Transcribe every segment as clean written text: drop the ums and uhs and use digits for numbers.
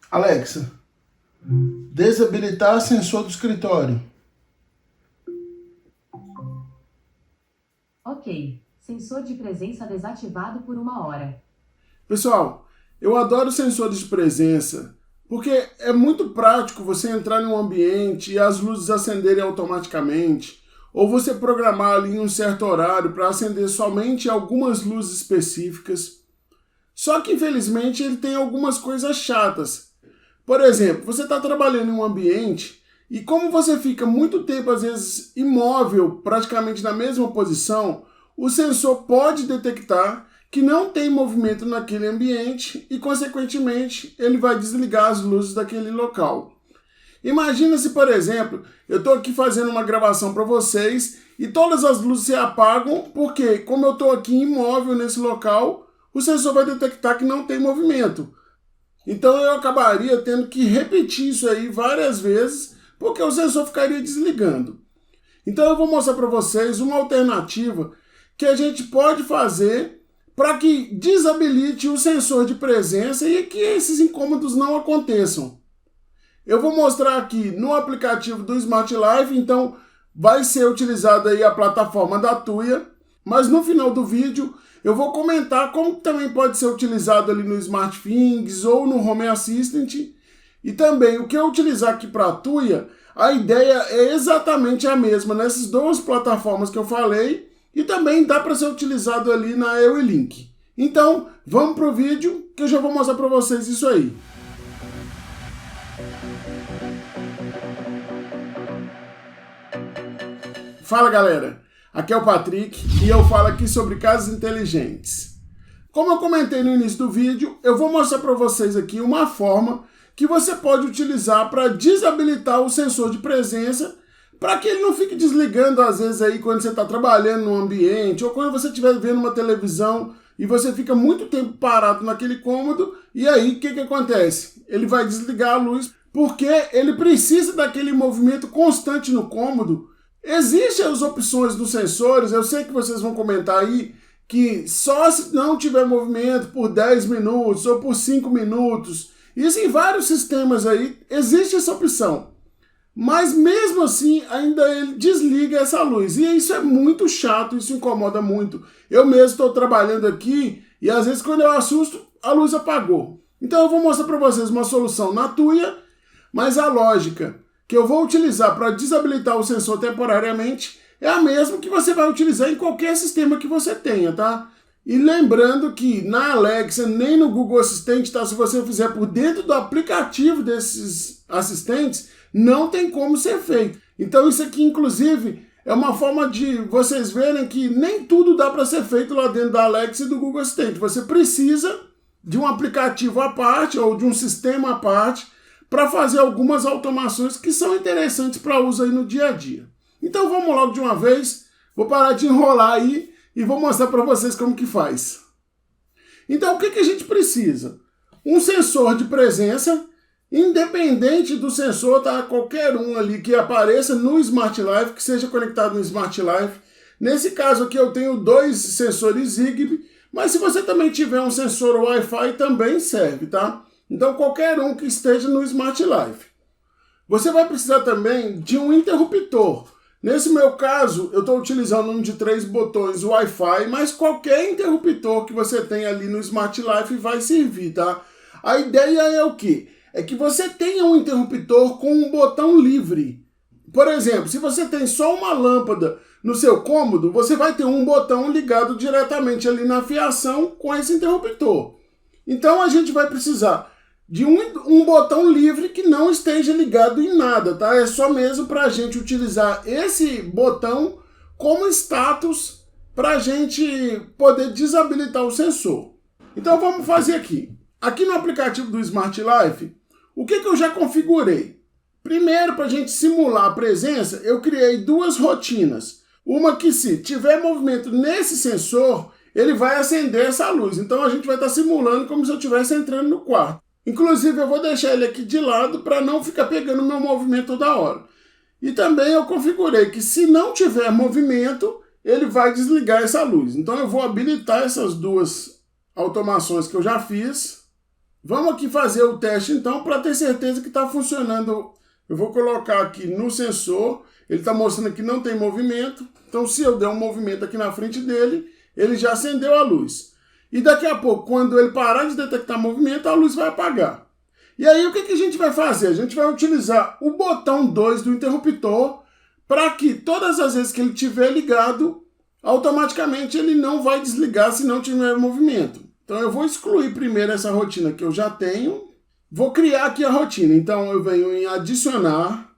Alexa, desabilitar sensor do escritório. Ok. Sensor de presença desativado por 1 hora. Pessoal, eu adoro sensores de presença, porque é muito prático você entrar em um ambiente e as luzes acenderem automaticamente, ou você programar ali em um certo horário para acender somente algumas luzes específicas. Só que, infelizmente, ele tem algumas coisas chatas. Por exemplo, você está trabalhando em um ambiente e como você fica muito tempo, às vezes, imóvel, praticamente na mesma posição, o sensor pode detectar que não tem movimento naquele ambiente e, consequentemente, ele vai desligar as luzes daquele local. Imagina se, por exemplo, eu estou aqui fazendo uma gravação para vocês e todas as luzes se apagam porque, como eu estou aqui imóvel nesse local, o sensor vai detectar que não tem movimento. Então eu acabaria tendo que repetir isso aí várias vezes, porque o sensor ficaria desligando. Então eu vou mostrar para vocês uma alternativa que a gente pode fazer para que desabilite o sensor de presença e que esses incômodos não aconteçam. Eu vou mostrar aqui no aplicativo do Smart Life, então vai ser utilizada aí a plataforma da Tuya, mas no final do vídeo eu vou comentar como também pode ser utilizado ali no SmartThings ou no Home Assistant. E também o que eu utilizar aqui para a Tuya, a ideia é exatamente a mesma nessas duas plataformas que eu falei e também dá para ser utilizado ali na EWILink. Então, vamos para o vídeo que eu já vou mostrar para vocês isso aí. Fala galera, aqui é o Patrick e eu falo aqui sobre casas inteligentes. Como eu comentei no início do vídeo, eu vou mostrar para vocês aqui uma forma que você pode utilizar para desabilitar o sensor de presença para que ele não fique desligando às vezes aí quando você está trabalhando no ambiente ou quando você estiver vendo uma televisão e você fica muito tempo parado naquele cômodo e aí o que acontece? Ele vai desligar a luz porque ele precisa daquele movimento constante no cômodo. Existem as opções dos sensores, eu sei que vocês vão comentar aí, que só se não tiver movimento por 10 minutos ou por 5 minutos. Isso em vários sistemas aí, existe essa opção. Mas mesmo assim, ainda ele desliga essa luz. E isso é muito chato, isso incomoda muito. Eu mesmo estou trabalhando aqui e às vezes quando eu assusto, a luz apagou. Então eu vou mostrar para vocês uma solução na Tuya, mas a lógica que eu vou utilizar para desabilitar o sensor temporariamente é a mesma que você vai utilizar em qualquer sistema que você tenha, tá? E lembrando que na Alexa nem no Google Assistente, tá? Se você fizer por dentro do aplicativo desses assistentes, não tem como ser feito. Então isso aqui, inclusive, é uma forma de vocês verem que nem tudo dá para ser feito lá dentro da Alexa e do Google Assistente. Você precisa de um aplicativo à parte ou de um sistema à parte para fazer algumas automações que são interessantes para uso aí no dia a dia. Então vamos logo de uma vez, vou parar de enrolar aí e vou mostrar para vocês como que faz. Então o que a gente precisa? Um sensor de presença, independente do sensor, tá? Qualquer um ali que apareça no Smart Life, que seja conectado no Smart Life. Nesse caso aqui eu tenho 2 sensores Zigbee, mas se você também tiver um sensor Wi-Fi também serve, tá? Então qualquer um que esteja no Smart Life. Você vai precisar também de um interruptor. Nesse meu caso, eu estou utilizando um de 3 botões Wi-Fi, mas qualquer interruptor que você tem ali no Smart Life vai servir, tá? A ideia é o quê? É que você tenha um interruptor com um botão livre. Por exemplo, se você tem só uma lâmpada no seu cômodo, você vai ter um botão ligado diretamente ali na fiação com esse interruptor. Então a gente vai precisar de um botão livre que não esteja ligado em nada, tá? É só mesmo para a gente utilizar esse botão como status para a gente poder desabilitar o sensor. Então vamos fazer aqui. Aqui no aplicativo do Smart Life, o que eu já configurei? Primeiro, para a gente simular a presença, eu criei 2 rotinas. Uma que se tiver movimento nesse sensor, ele vai acender essa luz. Então a gente vai estar simulando como se eu estivesse entrando no quarto. Inclusive, eu vou deixar ele aqui de lado para não ficar pegando meu movimento toda hora. E também eu configurei que se não tiver movimento, ele vai desligar essa luz. Então eu vou habilitar essas 2 automações que eu já fiz. Vamos aqui fazer o teste então para ter certeza que está funcionando. Eu vou colocar aqui no sensor, ele está mostrando que não tem movimento, então se eu der um movimento aqui na frente dele, ele já acendeu a luz. E daqui a pouco, quando ele parar de detectar movimento, a luz vai apagar. E aí o que a gente vai fazer? A gente vai utilizar o botão 2 do interruptor para que todas as vezes que ele estiver ligado, automaticamente ele não vai desligar se não tiver movimento. Então eu vou excluir primeiro essa rotina que eu já tenho. Vou criar aqui a rotina. Então eu venho em adicionar.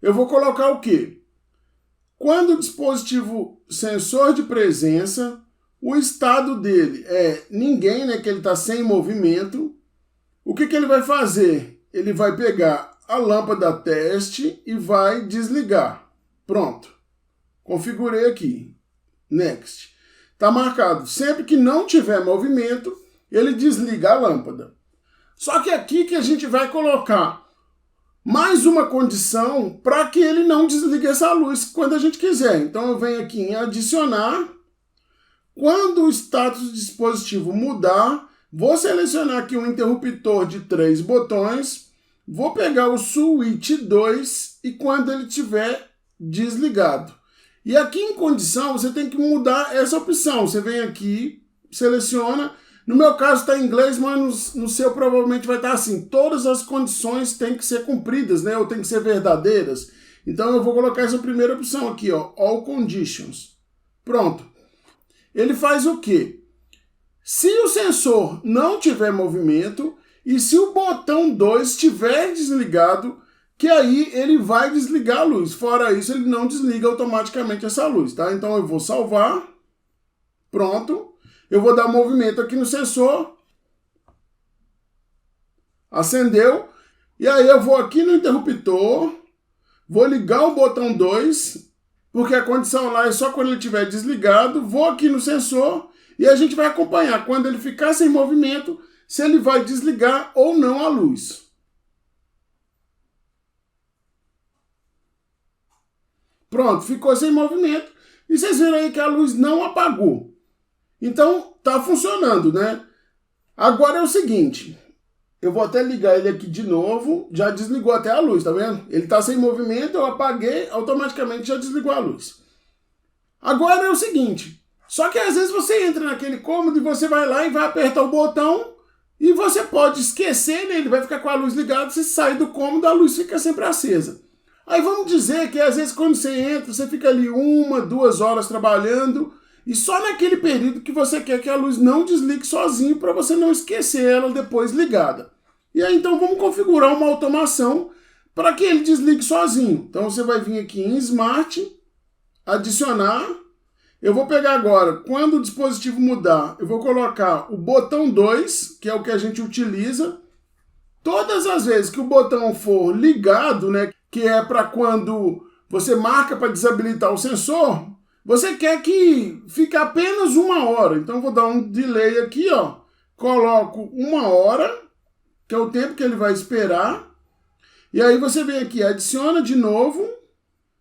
Eu vou colocar o quê? Quando o dispositivo sensor de presença, o estado dele é ninguém, né, que ele está sem movimento. O que ele vai fazer? Ele vai pegar a lâmpada teste e vai desligar. Pronto. Configurei aqui. Next. Está marcado. Sempre que não tiver movimento, ele desliga a lâmpada. Só que aqui que a gente vai colocar mais uma condição para que ele não desligue essa luz quando a gente quiser. Então eu venho aqui em adicionar. Quando o status do dispositivo mudar, vou selecionar aqui um interruptor de 3 botões. Vou pegar o switch 2 e quando ele estiver desligado. E aqui em condição, você tem que mudar essa opção. Você vem aqui, seleciona. No meu caso está em inglês, mas no seu provavelmente vai estar assim. Todas as condições têm que ser cumpridas, né? Ou têm que ser verdadeiras. Então eu vou colocar essa primeira opção aqui, ó, All Conditions. Pronto. Ele faz o quê? Se o sensor não tiver movimento e se o botão 2 estiver desligado, que aí ele vai desligar a luz. Fora isso, ele não desliga automaticamente essa luz, tá? Então eu vou salvar. Pronto. Eu vou dar movimento aqui no sensor. Acendeu. E aí eu vou aqui no interruptor. Vou ligar o botão 2, porque a condição lá é só quando ele estiver desligado. Vou aqui no sensor e a gente vai acompanhar quando ele ficar sem movimento, se ele vai desligar ou não a luz. Pronto, ficou sem movimento. E vocês viram aí que a luz não apagou. Então, tá funcionando, né? Agora é o seguinte. Eu vou até ligar ele aqui de novo. Já desligou até a luz, tá vendo? Ele tá sem movimento, eu apaguei, automaticamente já desligou a luz. Agora é o seguinte. Só que às vezes você entra naquele cômodo e você vai lá e vai apertar o botão e você pode esquecer, né? Ele vai ficar com a luz ligada, você sai do cômodo, a luz fica sempre acesa. Aí vamos dizer que às vezes quando você entra, você fica ali 1, 2 horas trabalhando e só naquele período que você quer que a luz não desligue sozinho para você não esquecer ela depois ligada. E aí então vamos configurar uma automação para que ele desligue sozinho. Então você vai vir aqui em Smart, adicionar. Eu vou pegar agora, quando o dispositivo mudar, eu vou colocar o botão 2, que é o que a gente utiliza. Todas as vezes que o botão for ligado, né, que é para quando você marca para desabilitar o sensor, você quer que fique apenas 1 hora. Então, eu vou dar um delay aqui, ó. Coloco 1 hora, que é o tempo que ele vai esperar. E aí você vem aqui, adiciona de novo,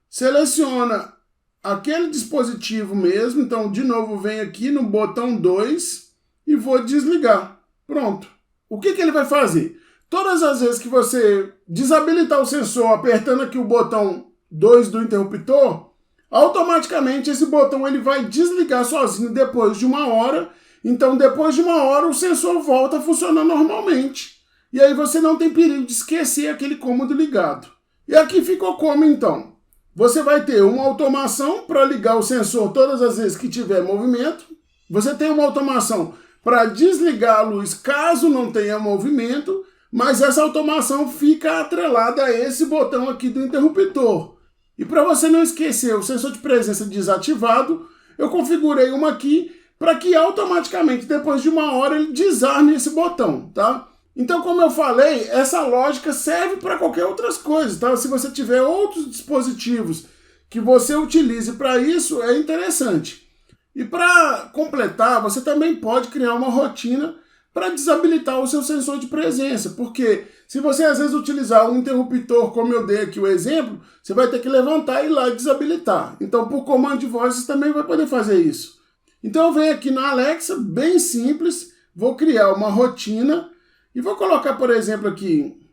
seleciona aquele dispositivo mesmo. Então, de novo, vem aqui no botão 2 e vou desligar. Pronto. O que ele vai fazer? Todas as vezes que você desabilitar o sensor apertando aqui o botão 2 do interruptor, automaticamente esse botão ele vai desligar sozinho depois de 1 hora. Então, depois de 1 hora, o sensor volta a funcionar normalmente. E aí você não tem perigo de esquecer aquele cômodo ligado. E aqui ficou como então? Você vai ter uma automação para ligar o sensor todas as vezes que tiver movimento. Você tem uma automação para desligar a luz caso não tenha movimento. Mas essa automação fica atrelada a esse botão aqui do interruptor. E para você não esquecer o sensor de presença desativado, eu configurei uma aqui para que automaticamente, depois de 1 hora, ele desarme esse botão, tá? Então, como eu falei, essa lógica serve para qualquer outras coisas, tá? Se você tiver outros dispositivos que você utilize para isso, é interessante. E para completar, você também pode criar uma rotina para desabilitar o seu sensor de presença, porque se você às vezes utilizar um interruptor, como eu dei aqui o exemplo, você vai ter que levantar e ir lá e desabilitar. Então, por comando de voz, você também vai poder fazer isso. Então, eu venho aqui na Alexa, bem simples, vou criar uma rotina e vou colocar, por exemplo, aqui,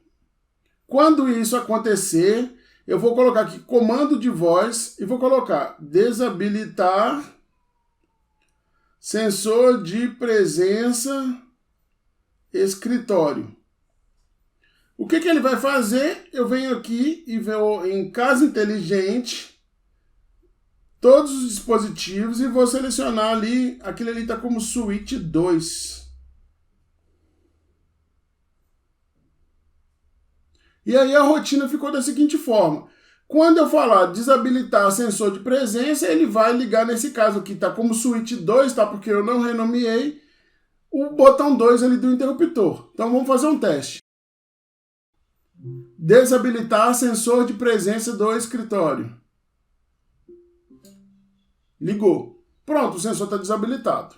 quando isso acontecer, eu vou colocar aqui comando de voz e vou colocar desabilitar sensor de presença escritório. O que ele vai fazer? Eu venho aqui e vou em casa inteligente, todos os dispositivos e vou selecionar ali, aquele ali está como suíte 2. E aí a rotina ficou da seguinte forma. Quando eu falar desabilitar sensor de presença, ele vai ligar nesse caso aqui, tá como suíte 2, tá? Porque eu não renomeei o botão 2 ali do interruptor. Então vamos fazer um teste. Desabilitar sensor de presença do escritório. Ligou. Pronto, o sensor está desabilitado.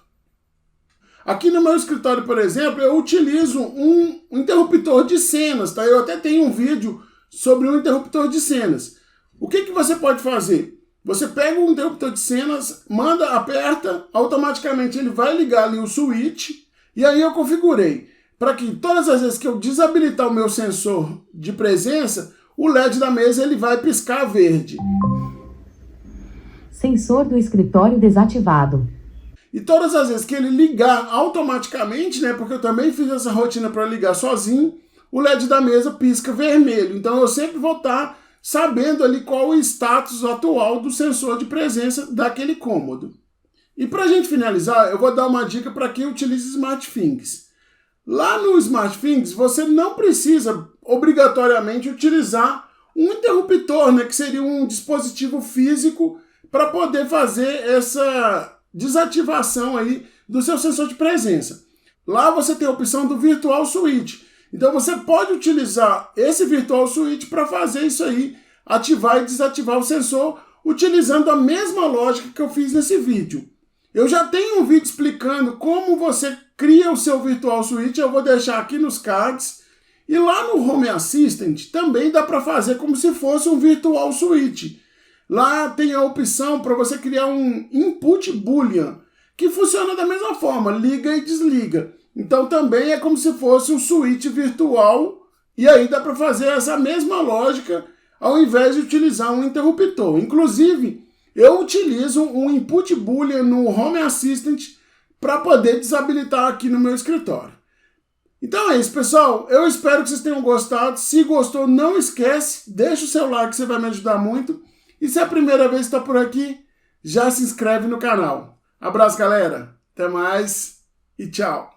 Aqui no meu escritório, por exemplo, eu utilizo um interruptor de cenas, tá? Eu até tenho um vídeo sobre um interruptor de cenas. O que você pode fazer? Você pega um interruptor de cenas, manda, aperta, automaticamente ele vai ligar ali o switch, e aí eu configurei para que todas as vezes que eu desabilitar o meu sensor de presença, o LED da mesa ele vai piscar verde. Sensor do escritório desativado. E todas as vezes que ele ligar automaticamente, né, porque eu também fiz essa rotina para ligar sozinho, o LED da mesa pisca vermelho. Então eu sempre vou estar sabendo ali qual o status atual do sensor de presença daquele cômodo. E para a gente finalizar, eu vou dar uma dica para quem utiliza SmartThings. Lá no SmartThings, você não precisa obrigatoriamente utilizar um interruptor, né, que seria um dispositivo físico para poder fazer essa desativação aí do seu sensor de presença. Lá você tem a opção do Virtual Switch. Então você pode utilizar esse Virtual Switch para fazer isso aí, ativar e desativar o sensor, utilizando a mesma lógica que eu fiz nesse vídeo. Eu já tenho um vídeo explicando como você cria o seu Virtual Switch, eu vou deixar aqui nos cards. E lá no Home Assistant também dá para fazer como se fosse um Virtual Switch. Lá tem a opção para você criar um input boolean, que funciona da mesma forma, liga e desliga. Então também é como se fosse um switch virtual, e aí dá para fazer essa mesma lógica ao invés de utilizar um interruptor. Inclusive, eu utilizo um input boolean no Home Assistant para poder desabilitar aqui no meu escritório. Então é isso, pessoal. Eu espero que vocês tenham gostado. Se gostou, não esquece, deixa o seu like, que você vai me ajudar muito. E se é a primeira vez que está por aqui, já se inscreve no canal. Abraço, galera. Até mais e tchau.